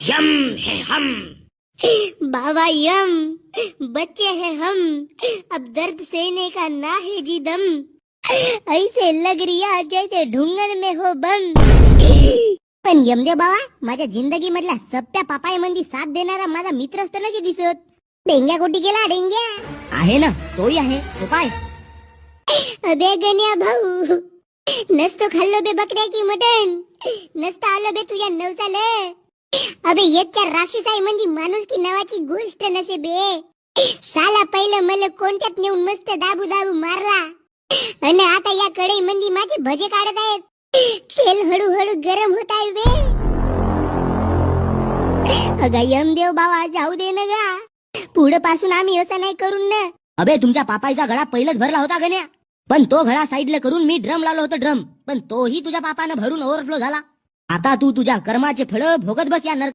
M है हम। बाबा M, बच्चे हैं हम, अब दर्द सहने का ना है जी दम, ऐसे लग रिया जैसे ढुंगण में हो बम। पण यमदेव बाबा, माझ्या जिंदगी मधला सप्प्या पापाय मंदी साथ देणारा माझा मित्र असताना दिसत. डेंग्या कोटी गेला डेंग्या. आहे ना, तोही आहे. तो काय? अबे गण्या भाऊ, नसतो खाल्लो बे बकऱ्याची मटण, नसतो आलो बे तुझ्या नवसाल. अबे येच्या राक्षसाई मंदी माणूस की नावाची गोष्ट नसे बे. साला पहिलं मला कोणत्यात नेऊन मस्त दाबू दाबू मारला, आणि आता या कढई मंदी माझे भजे काढत आहेत. तेल हळूहळू गरम होत आहे बे. अगा यमदेव बाबा, जाऊ दे ना गा, पुढे पासून आम्ही असं नाही करून ना. अबे तुमच्या पापाईचा घडा पहिलंच भरला होता गण्या, पण तो घडा साईडला करून मी ड्रम लावलो होतो ड्रम, पण तोही तुझ्या पापानं भरून ओव्हरफ्लो झाला. आता तू तुझ्या कर्माचे फळ भोगत बस या नरक.